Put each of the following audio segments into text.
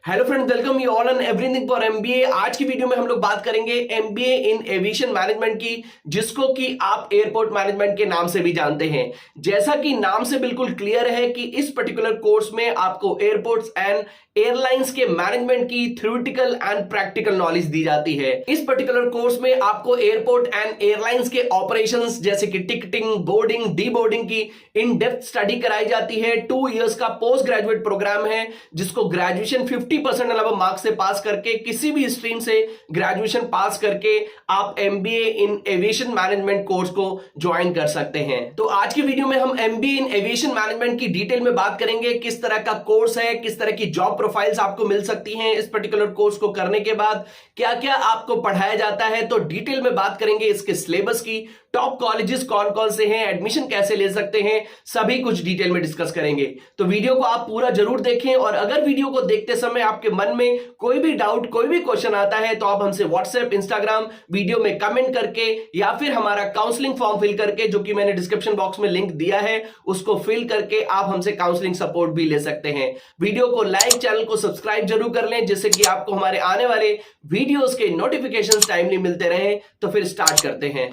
Hello friends, welcome you all on everything for MBA. आज की video में हम लोग बात करेंगे एमबीए इन एविएशन मैनेजमेंट की, जिसको कि आप एयरपोर्ट मैनेजमेंट के नाम से भी जानते हैं। जैसा कि नाम से बिल्कुल क्लियर है कि इस पर्टिकुलर कोर्स में आपको एयरपोर्ट्स एंड एयरलाइंस के मैनेजमेंट की थ्योरेटिकल एंड प्रैक्टिकल नॉलेज दी जाती है। इस पर्टिकुलर कोर्स में आपको एयरपोर्ट एंड एयरलाइंस के ऑपरेशंस जैसे कि टिकटिंग, बोर्डिंग, डी बोर्डिंग की इन डेप्थ स्टडी कराई जाती है। 2 इयर्स का पोस्ट ग्रेजुएट प्रोग्राम है, जिसको ग्रेजुएशन 50% अलावा मार्क्स से पास करके, किसी भी स्ट्रीम से ग्रेजुएशन पास करके आप MBA in aviation management course को ज्वाइन कर सकते हैं। तो आज की वीडियो में हम एमबीए इन एविएशन मैनेजमेंट की डिटेल में बात करेंगे। किस तरह का कोर्स है, किस तरह की जॉब प्रोफाइल्स आपको मिल सकती हैं इस पर्टिकुलर कोर्स को करने के बाद, क्या क्या आपको पढ़ाया जाता है, तो डिटेल में बात करेंगे इसके सिलेबस की, टॉप कॉलेजेस कौन कौन से हैं, एडमिशन कैसे ले सकते हैं, सभी कुछ डिटेल में डिस्कस करेंगे। तो वीडियो को आप पूरा जरूर देखें, और अगर वीडियो को देखते समय आपके मन में कोई भी डाउट, कोई भी क्वेश्चन आता है, तो आप हमसे व्हाट्सएप, इंस्टाग्राम वीडियो में कमेंट करके या फिर हमारा काउंसलिंग फॉर्म फिल करके, जो कि मैंने डिस्क्रिप्शन बॉक्स में लिंक दिया है, उसको फिल करके आप हमसे काउंसलिंग सपोर्ट भी ले सकते हैं। वीडियो को लाइक, चैनल को सब्सक्राइब जरूर कर लें, जिससे कि आपको हमारे आने वाले वीडियोस के नोटिफिकेशंस टाइमली मिलते रहें। तो फिर स्टार्ट करते हैं।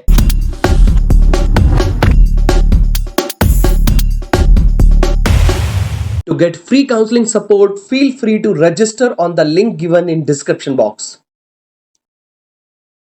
To get free counseling support, feel free to register on the link given in description box.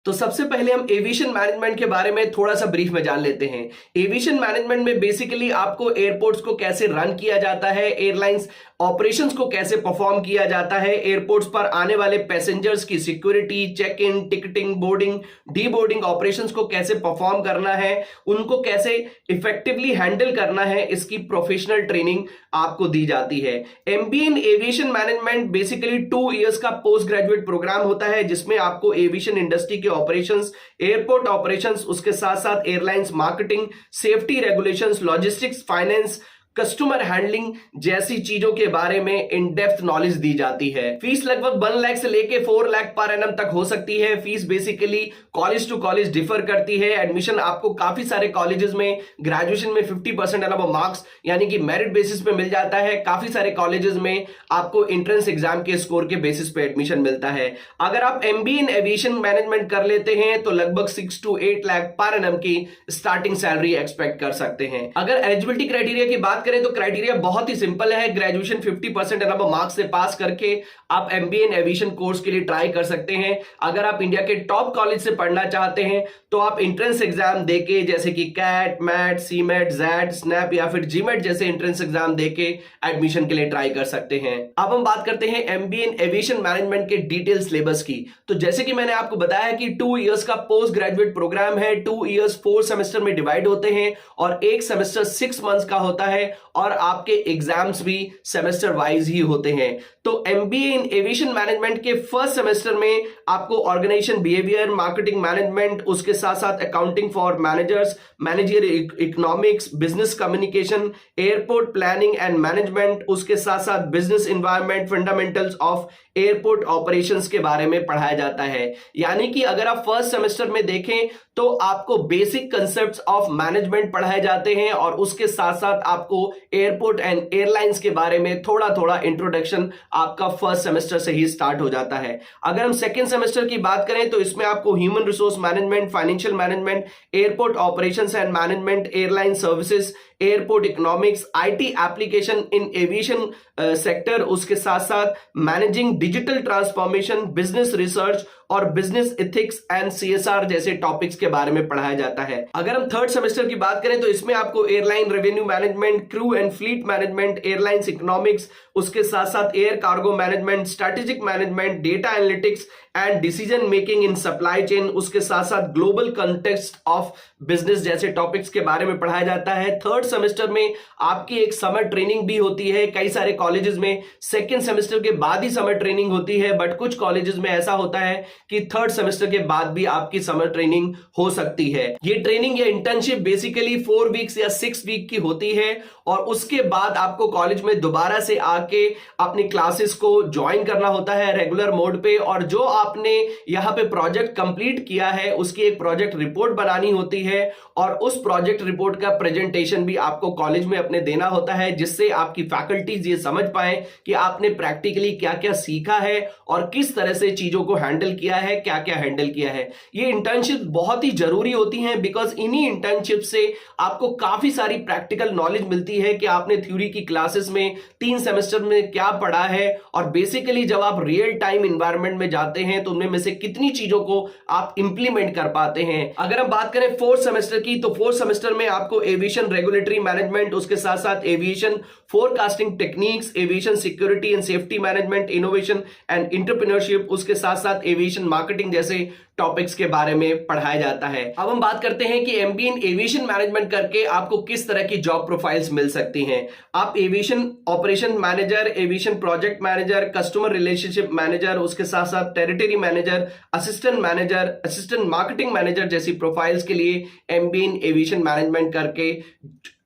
तो सबसे पहले हम एविएशन मैनेजमेंट के बारे में थोड़ा सा ब्रीफ में जान लेते हैं। एविएशन मैनेजमेंट में बेसिकली आपको एयरपोर्ट्स को कैसे रन किया जाता है, एयरलाइंस ऑपरेशंस को कैसे परफॉर्म किया जाता है, एयरपोर्ट्स पर आने वाले पैसेंजर्स की security, check in, ticketing, boarding, de boarding operations को कैसे परफॉर्म करना है, उनको कैसे इफेक्टिवली हैंडल करना है, इसकी प्रोफेशनल ट्रेनिंग आपको दी जाती है। MBA in aviation management basically 2 years का पोस्ट ग्रेजुएट प्रोग्राम होता है, जिसमें आपको एविएशन इंडस्ट्री के ऑपरेशंस, एयरपोर्ट ऑपरेशंस, उसके साथ साथ airlines marketing, safety regulations, logistics, finance, customer handling जैसी चीजों के बारे में इन डेप्थ नॉलेज दी जाती है। फीस लगभग 1 लाख से लेके 4 लाख पर एनम तक हो सकती है। Fees basically college to college differ करती है। एडमिशन आपको काफी सारे कॉलेजेस में ग्रेजुएशन में 50% अलावा मार्क्स यानी कि मेरिट बेसिस पे मिल जाता है। काफी सारे कॉलेजेस में आपको एंट्रेंस एग्जाम के स्कोर के बेसिस पे एडमिशन मिलता है। अगर आप एमबीए इन एविएशन मैनेजमेंट कर लेते हैं तो लगभग 6 to 8 लाख पर एनम की स्टार्टिंग सैलरी एक्सपेक्ट कर सकते हैं। अगर एलिजिबिलिटी क्राइटेरिया की बात करें तो क्राइटेरिया बहुत ही सिंपल है। ग्रेजुएशन 50% अलावा मार्क्स से पास करके आप एमबीए इन एविएशन कोर्स के लिए ट्राई कर सकते हैं। अगर आप इंडिया के टॉप कॉलेज से पढ़ना चाहते हैं तो आप एंट्रेंस एग्जाम देके, जैसे कि CAT, MAT, CMAT, XAT, SNAP या फिर जीमेट जैसे एंट्रेंस एग्जाम देके एडमिशन के लिए ट्राई कर सकते हैं। अब हम बात करते हैं एमबीए इन एविएशन मैनेजमेंट के डिटेल सिलेबस की। तो जैसे कि मैंने आपको बताया कि 2 इयर्स का पोस्ट ग्रेजुएट प्रोग्राम है। 2 इयर्स 4 सेमेस्टर में डिवाइड होते हैं और एक सेमेस्टर 6 मंथ्स का होता है, और आपके एग्जाम्स भी सेमेस्टर वाइज ही होते हैं। तो एमबीए इन एविएशन मैनेजमेंट के फर्स्ट सेमेस्टर में आपको ऑर्गेनाइजेशन बिहेवियर, मार्केटिंग मैनेजमेंट, उसके साथ साथ accounting for managers, managerial economics, business communication, airport planning and management, उसके साथ साथ business environment, fundamentals of airport operations के बारे में पढ़ाया जाता है। यानी कि अगर आप फर्स्ट सेमेस्टर में देखें तो आपको बेसिक कंसेप्ट्स ऑफ मैनेजमेंट पढ़ाए जाते हैं, और उसके साथ साथ आपको एयरपोर्ट एंड एयरलाइंस के बारे में थोड़ा थोड़ा इंट्रोडक्शन आपका फर्स्ट सेमेस्टर से ही स्टार्ट हो जाता है। अगर हम सेकेंड सेमेस्टर की बात करें तो इसमें आपको human resource management, financial management, airport operations and management, airline services, airport economics, IT application in aviation sector, उसके साथ साथ managing digital transformation, business research और बिजनेस एथिक्स एंड सीएसआर जैसे टॉपिक्स के बारे में पढ़ाया जाता है। अगर हम थर्ड सेमेस्टर की बात करें तो इसमें आपको airline revenue management, crew and fleet management, airlines economics, उसके साथ साथ air cargo management, strategic management, data analytics and decision making in supply chain, उसके साथ साथ ग्लोबल कंटेक्स्ट ऑफ बिजनेस जैसे टॉपिक्स के बारे में पढ़ाया जाता है। थर्ड सेमेस्टर में आपकी एक समर ट्रेनिंग भी होती है। कई सारे कॉलेजेस में सेकेंड सेमेस्टर के बाद ही समर ट्रेनिंग होती है, बट कुछ कॉलेजेस में ऐसा होता है कि थर्ड सेमेस्टर के बाद भी आपकी समर ट्रेनिंग हो सकती है। ये ट्रेनिंग या इंटर्नशिप बेसिकली 4 वीक्स या 6 वीक की होती है, और उसके बाद आपको कॉलेज में दोबारा से आके अपनी क्लासेस को ज्वाइन करना होता है रेगुलर मोड पे, और जो आपने यहां पे प्रोजेक्ट कंप्लीट किया है उसकी एक प्रोजेक्ट रिपोर्ट बनानी होती है, और उस प्रोजेक्ट रिपोर्ट का प्रेजेंटेशन भी थ्योरी आपको कॉलेज में अपने देना होता है, जिससे आपकी फैकल्टीज ये समझ पाए कि आपने प्रैक्टिकली क्या क्या सीखा है और किस तरह से चीजों को हैंडल किया है, क्या क्या हैंडल किया है। ये इंटर्नशिप बहुत ही जरूरी होती हैं, बिकॉज इन्हीं इंटर्नशिप से आपको काफी सारी प्रैक्टिकल नॉलेज मिलती है कि आपने थ्योरी की क्लासेस में 3 सेमेस्टर में क्या पढ़ा है, और बेसिकली जब आप रियल टाइम इन्वायरमेंट में जाते हैं तो उनमें से कितनी चीजों को आप इंप्लीमेंट कर पाते हैं। अगर हम बात करें 4th सेमेस्टर की, तो 4th सेमेस्टर में आपको एविएशन रेगुलेटरी मैनेजमेंट, उसके साथ साथ aviation forecasting techniques, aviation security and safety management, innovation and entrepreneurship, उसके साथ साथ एविएशन मार्केटिंग जैसे टॉपिक्स के बारे में पढ़ाया जाता है। अब हम बात करते हैं कि एमबीए इन एविएशन मैनेजमेंट करके आपको किस तरह की जॉब प्रोफाइल्स मिल सकती हैं। आप aviation operation manager, aviation project manager, customer relationship manager, उसके साथ साथ territory manager, assistant marketing manager जैसी प्रोफाइल्स के लिए एमबीए इन एविएशन मैनेजमेंट करके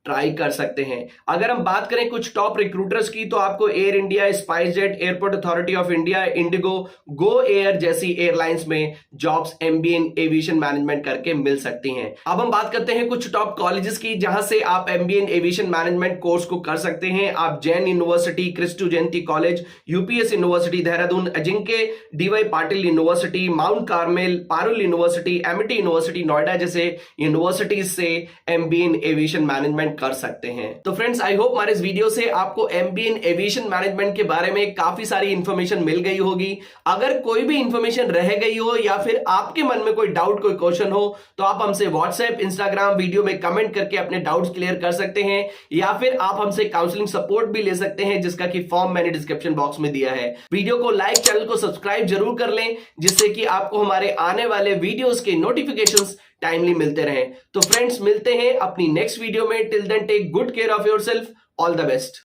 ट्राई कर सकते हैं। अगर हम बात करें कुछ टॉप रिक्रूटर्स की, तो आपको air India, SpiceJet, airport authority of India, Indigo, Go Air जैसी एयरलाइंस में jobs MBA in aviation management करके मिल सकती हैं। अब हम बात करते हैं कुछ टॉप कॉलेजेस की, जहां से आप MBA in aviation management course को कर सकते हैं। आप Jain university, Kristu Jayanti college, UPS university Dehradun, Ajinkya DY Patil university, Mount Carmel, Parul university, Amity university Noida जैसे यूनिवर्सिटीज से एमबीए इन एविएशन मैनेजमेंट कर सकते हैं। तो फ्रेंड्स, आई होप हमारे इस वीडियो से आपको एमबीए इन एविएशन मैनेजमेंट के बारे में काफी सारी इंफॉर्मेशन मिल गई होगी। अगर कोई भी इंफॉर्मेशन रह गई हो या फिर आपके मन में कोई डाउट, कोई क्वेश्चन हो, तो आप हमसे व्हाट्सएप, इंस्टाग्राम वीडियो में कमेंट करके अपने डाउट्स क्लियर कर सकते हैं, या फिर आप हमसे काउंसलिंग सपोर्ट भी ले सकते हैं, जिसका कि फॉर्म मैंने डिस्क्रिप्शन बॉक्स में दिया है। वीडियो को लाइक, चैनल को सब्सक्राइब जरूर कर लें, जिससे कि आपको हमारे आने वाले वीडियोस के नोटिफिकेशंस टाइमली मिलते रहें। तो फ्रेंड्स, मिलते हैं अपनी नेक्स्ट वीडियो में। Till then take good care of yourself. All the best.